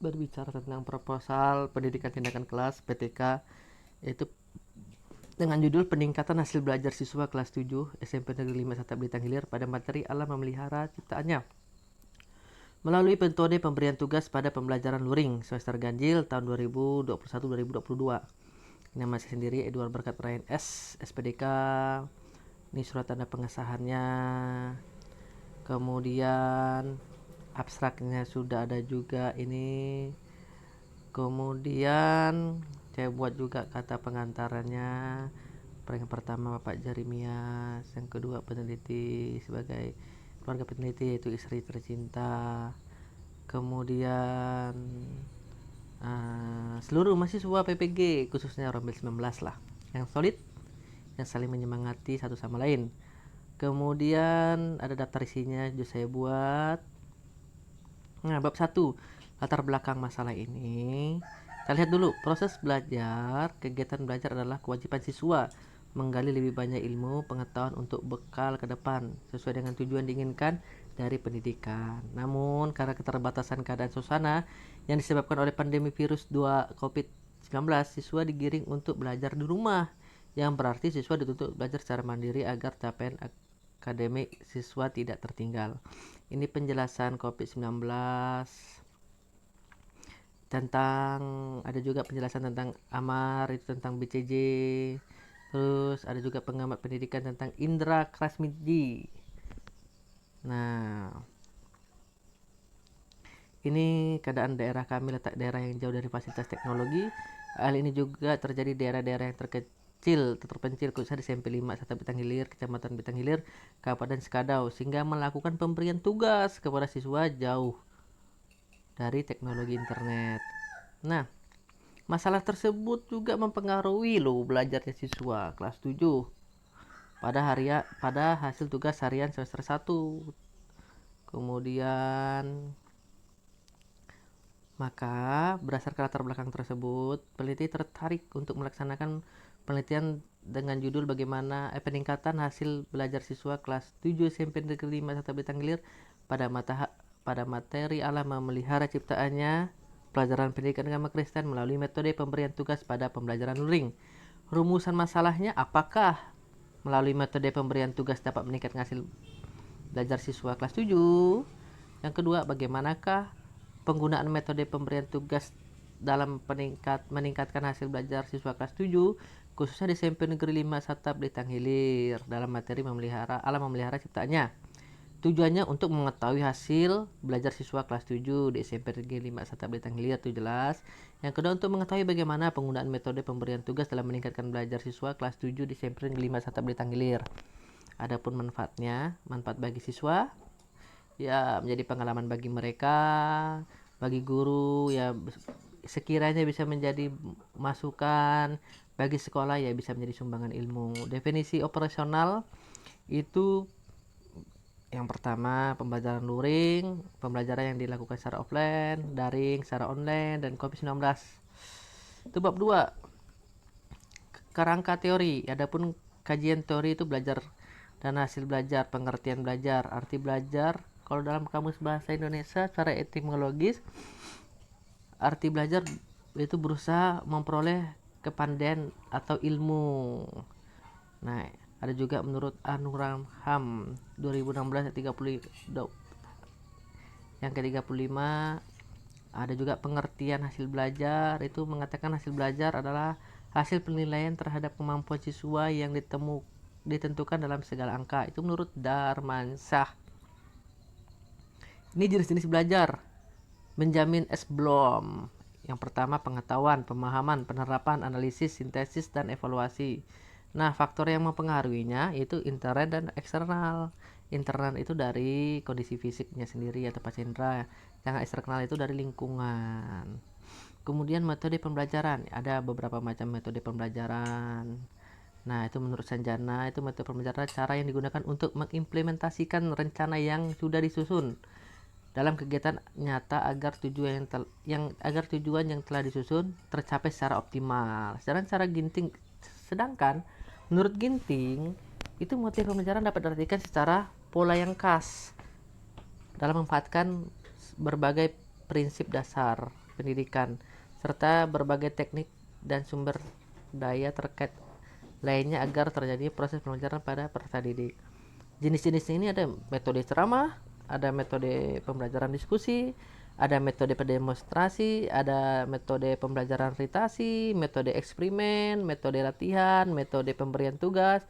berbicara tentang proposal pendidikan tindakan kelas (PTK), yaitu dengan judul Peningkatan Hasil Belajar Siswa Kelas 7 SMP Negeri 5 Satap Blitar Hilir pada materi Alam Memelihara Ciptaannya melalui metode pemberian tugas pada pembelajaran luring semester ganjil tahun 2021-2022. Nama saya sendiri Edward Berkat Ryan S, SPDK. Ini surat tanda pengesahannya. Kemudian abstraknya sudah ada juga ini. Kemudian saya buat juga kata pengantarannya. Yang pertama Bapak Jeremias, yang kedua peneliti sebagai keluarga peneliti yaitu istri tercinta. Kemudian seluruh mahasiswa PPG khususnya Rombel 19 lah, yang solid, yang saling menyemangati satu sama lain. Kemudian ada daftar isinya juga saya buat. Nah, bab 1, latar belakang masalah ini. Kita lihat dulu, proses belajar, kegiatan belajar adalah kewajiban siswa menggali lebih banyak ilmu, pengetahuan untuk bekal ke depan sesuai dengan tujuan diinginkan dari pendidikan. Namun, karena keterbatasan keadaan suasana yang disebabkan oleh pandemi virus 2 COVID-19, siswa digiring untuk belajar di rumah, yang berarti siswa dituntut belajar secara mandiri agar capaian akademik siswa tidak tertinggal. Ini penjelasan COVID-19 tentang, ada juga penjelasan tentang AMAR, itu tentang BCJ. Terus ada juga pengamat pendidikan tentang Indra Krasmiji. Nah, ini keadaan daerah kami, letak daerah yang jauh dari fasilitas teknologi. Hal ini juga terjadi di daerah-daerah yang terpencil khususnya di SMP 5 Satap Blitar Hilir, Kecamatan Blitar Hilir, Kabupaten Sekadau, sehingga melakukan pemberian tugas kepada siswa jauh dari teknologi internet. Nah, masalah tersebut juga mempengaruhi belajarnya siswa kelas 7 pada hasil tugas harian semester 1. Kemudian maka berdasarkan latar belakang tersebut, peneliti tertarik untuk melaksanakan penelitian dengan judul bagaimana peningkatan hasil belajar siswa kelas 7 SMP Negeri 5 Satap Blitar Hilir pada materi Alam Memelihara Ciptaannya, pelajaran pendidikan agama Kristen melalui metode pemberian tugas pada pembelajaran luring. Rumusan masalahnya, apakah melalui metode pemberian tugas dapat meningkatkan hasil belajar siswa kelas 7? Yang kedua, bagaimanakah penggunaan metode pemberian tugas dalam meningkatkan hasil belajar siswa kelas 7 khususnya di SMP Negeri 5 Satap Blitar Hilir dalam materi Alam Memelihara Ciptaannya? Tujuannya untuk mengetahui hasil belajar siswa kelas 7 di SMP Negeri 5 Satap Blitar Hilir, itu jelas. Yang kedua, untuk mengetahui bagaimana penggunaan metode pemberian tugas dalam meningkatkan belajar siswa kelas 7 di SMP Negeri 5 Satap Blitar Hilir. Adapun manfaatnya, manfaat bagi siswa ya menjadi pengalaman bagi mereka, bagi guru ya sekiranya bisa menjadi masukan, bagi sekolah ya bisa menjadi sumbangan ilmu. Definisi operasional itu yang pertama, pembelajaran luring, pembelajaran yang dilakukan secara offline, daring, secara online, dan COVID-19. Itu bab 2, kerangka teori. Adapun kajian teori itu belajar dan hasil belajar, pengertian belajar, arti belajar. Kalau dalam kamus bahasa Indonesia secara etimologis, arti belajar itu berusaha memperoleh kepandaian atau ilmu. Nah, ada juga menurut Anuraham 2016 yang ke-35, ada juga pengertian hasil belajar, itu mengatakan hasil belajar adalah hasil penilaian terhadap kemampuan siswa yang ditentukan dalam segala angka. Itu menurut Darmansyah. Ini jenis-jenis belajar. Benjamin S. Blom. Yang pertama, pengetahuan, pemahaman, penerapan, analisis, sintesis, dan evaluasi. Nah, faktor yang mempengaruhinya itu internal dan eksternal. Internal itu dari kondisi fisiknya sendiri atau pasien, yang eksternal itu dari lingkungan. Kemudian metode pembelajaran, ada beberapa macam metode pembelajaran. Nah, itu menurut Sanjana, itu metode pembelajaran cara yang digunakan untuk mengimplementasikan rencana yang sudah disusun dalam kegiatan nyata agar tujuan yang telah disusun tercapai secara optimal. Sedangkan menurut Ginting, itu motif pembelajaran dapat diartikan secara pola yang khas dalam memanfaatkan berbagai prinsip dasar pendidikan, serta berbagai teknik dan sumber daya terkait lainnya agar terjadi proses pembelajaran pada peserta didik. Jenis-jenis ini ada metode ceramah, ada metode pembelajaran diskusi, ada metode pendemonstrasi, ada metode pembelajaran ritasi, metode eksperimen, metode latihan, metode pemberian tugas,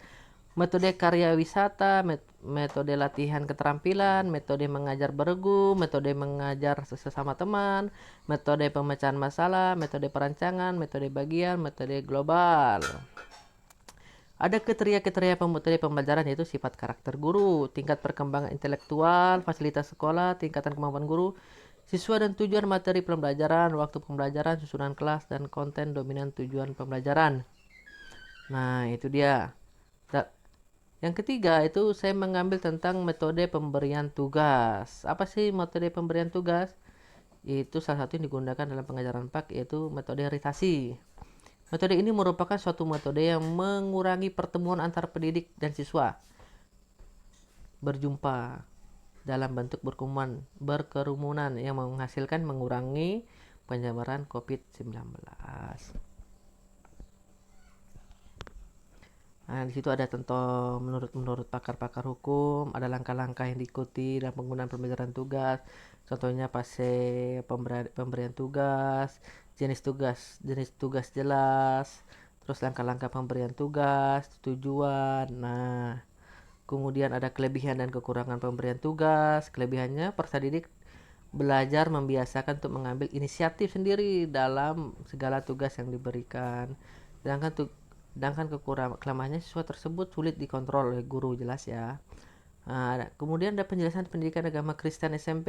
metode karya wisata, metode latihan keterampilan, metode mengajar bergu, metode mengajar sesama teman, metode pemecahan masalah, metode perancangan, metode bagian, metode global. Ada kriteria pembelajaran, yaitu sifat karakter guru, tingkat perkembangan intelektual, fasilitas sekolah, tingkatan kemampuan guru, siswa dan tujuan materi pembelajaran, waktu pembelajaran, susunan kelas, dan konten dominan tujuan pembelajaran. Nah, itu dia. Yang ketiga itu saya mengambil tentang metode pemberian tugas. Apa sih metode pemberian tugas? Itu salah satu yang digunakan dalam pengajaran PAK, yaitu metode ritasi. Metode ini merupakan suatu metode yang mengurangi pertemuan antar pendidik dan siswa berjumpa dalam bentuk berkerumunan yang menghasilkan mengurangi penyebaran COVID-19. Nah, di situ ada contoh menurut pakar-pakar hukum, ada langkah-langkah yang diikuti dalam penggunaan pembelajaran tugas. Contohnya fase pemberian tugas, jenis tugas jelas, terus langkah-langkah pemberian tugas, tujuan. Nah, kemudian ada kelebihan dan kekurangan pemberian tugas. Kelebihannya peserta didik belajar membiasakan untuk mengambil inisiatif sendiri dalam segala tugas yang diberikan. Sedangkan kelemahannya siswa tersebut sulit dikontrol oleh guru, jelas ya. Nah, kemudian ada penjelasan pendidikan agama Kristen SMP,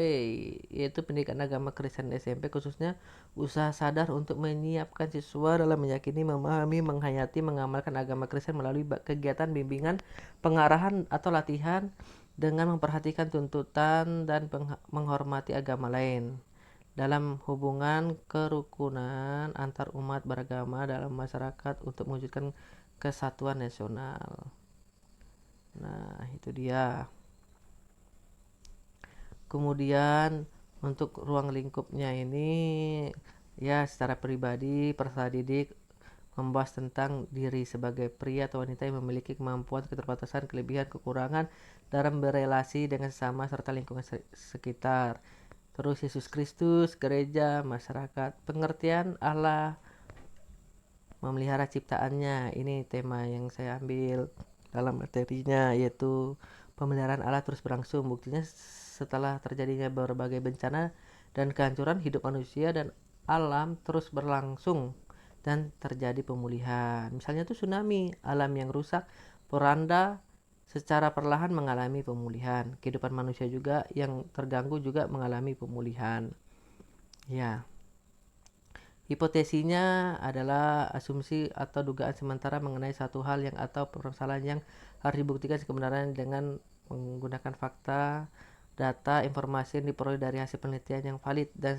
yaitu pendidikan agama Kristen SMP khususnya usaha sadar untuk menyiapkan siswa dalam meyakini, memahami, menghayati, mengamalkan agama Kristen melalui kegiatan bimbingan, pengarahan atau latihan dengan memperhatikan tuntutan dan menghormati agama lain dalam hubungan kerukunan antar umat beragama dalam masyarakat untuk mewujudkan kesatuan nasional. Nah, itu dia. Kemudian untuk ruang lingkupnya ini, ya secara pribadi peserta didik membahas tentang diri sebagai pria atau wanita yang memiliki kemampuan, keterbatasan, kelebihan, kekurangan dalam berelasi dengan sesama serta lingkungan sekitar. Terus Yesus Kristus, gereja, masyarakat, pengertian Allah, memelihara ciptaannya. Ini tema yang saya ambil dalam materinya, yaitu pemeliharaan Allah terus berlangsung. Buktinya setelah terjadinya berbagai bencana dan kehancuran, hidup manusia dan alam terus berlangsung dan terjadi pemulihan. Misalnya tuh tsunami, alam yang rusak, poranda secara perlahan mengalami pemulihan. Kehidupan manusia juga yang terganggu juga mengalami pemulihan. Ya. Hipotesinya adalah asumsi atau dugaan sementara mengenai satu hal yang atau permasalahan yang harus dibuktikan kebenarannya dengan menggunakan fakta, data, informasi yang diperoleh dari hasil penelitian yang valid dan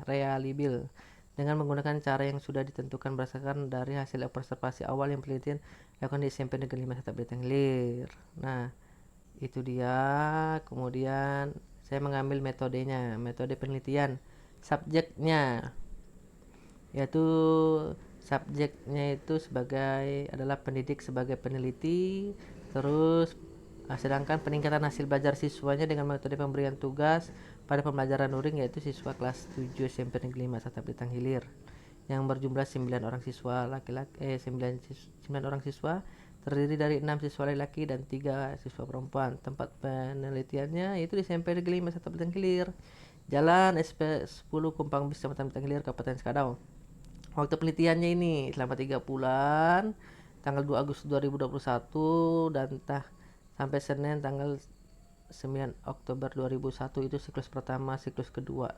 reliable dengan menggunakan cara yang sudah ditentukan berdasarkan dari hasil observasi awal yang penelitian dilakukan di SMP Negeri 5 Sata Blitar Hilir. Nah, itu dia. Kemudian saya mengambil metodenya, metode penelitian. Subjeknya, yaitu subjeknya itu adalah pendidik sebagai peneliti. Terus sedangkan peningkatan hasil belajar siswanya dengan metode pemberian tugas pada pembelajaran luring, yaitu siswa kelas 7 SMP Negeri 5 Sata Blitar Hilir yang berjumlah 9 orang siswa laki-laki 9 orang siswa, terdiri dari 6 siswa laki-laki dan 3 siswa perempuan. Tempat penelitiannya yaitu di SMP Negeri 5 Sata Blitar Hilir, Jalan SP 10 Kumpang Bis, Kecamatan Blitar Hilir, Kabupaten Sekadau. Waktu penelitiannya ini selama 3 bulan, tanggal 2 Agustus 2021 dan sampai Senin tanggal 9 Oktober 2001, itu siklus pertama, siklus kedua.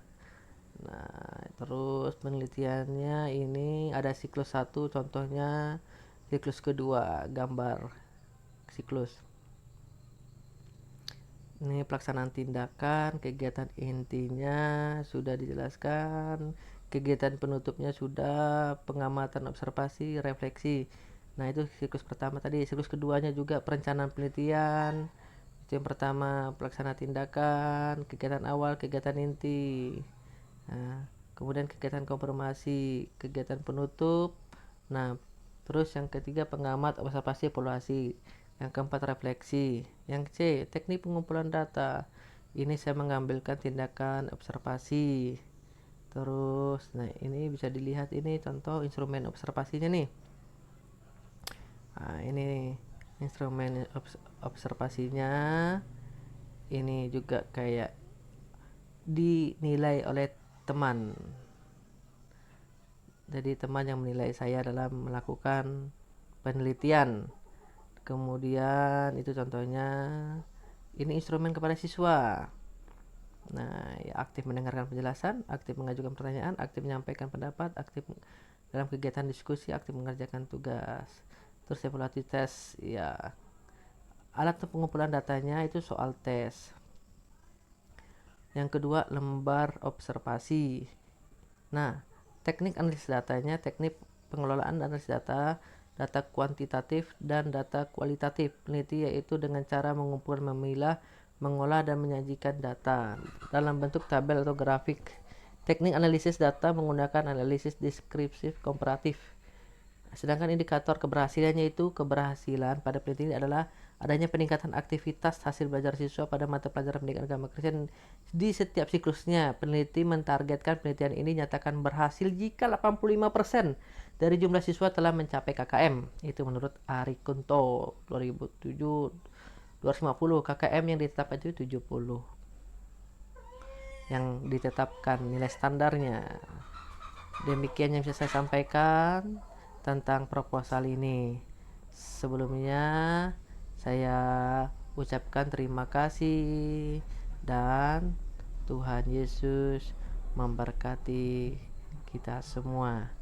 Nah, terus penelitiannya ini ada siklus 1, contohnya siklus kedua, gambar siklus. Ini pelaksanaan tindakan, kegiatan intinya sudah dijelaskan, kegiatan penutupnya sudah, pengamatan, observasi, refleksi. Nah, itu siklus pertama tadi. Siklus keduanya juga perencanaan penelitian. Itu yang pertama, pelaksanaan tindakan, kegiatan awal, kegiatan inti. Nah, kemudian kegiatan konfirmasi, kegiatan penutup. Nah, terus yang ketiga pengamat, observasi, evaluasi. Yang keempat refleksi. Yang C, teknik pengumpulan data. Ini saya mengambilkan tindakan observasi. Terus, nah ini bisa dilihat, ini contoh instrumen observasinya nih. Nah, ini instrumen observasinya. Ini juga kayak dinilai oleh teman. Jadi teman yang menilai saya dalam melakukan penelitian. Kemudian itu contohnya, ini instrumen kepada siswa. Nah, ya, aktif mendengarkan penjelasan, aktif mengajukan pertanyaan, aktif menyampaikan pendapat, aktif dalam kegiatan diskusi, aktif mengerjakan tugas. Terus evaluasi tes, ya alat pengumpulan datanya itu soal tes. Yang kedua, lembar observasi. Nah, teknik analisis datanya, teknik pengelolaan analisis data, data kuantitatif dan data kualitatif. Peneliti yaitu dengan cara mengumpulkan, memilah, mengolah dan menyajikan data dalam bentuk tabel atau grafik. Teknik analisis data menggunakan analisis deskriptif komparatif. Sedangkan indikator keberhasilannya itu, keberhasilan pada penelitian adalah adanya peningkatan aktivitas hasil belajar siswa pada mata pelajaran pendidikan agama Kristen di setiap siklusnya. Peneliti mentargetkan penelitian ini nyatakan berhasil jika 85% dari jumlah siswa telah mencapai KKM. Itu menurut Ari Kunto 2007 250. KKM yang ditetapkan itu 70. Yang ditetapkan nilai standarnya. Demikian yang bisa saya sampaikan tentang proposal ini. Sebelumnya saya ucapkan terima kasih dan Tuhan Yesus memberkati kita semua.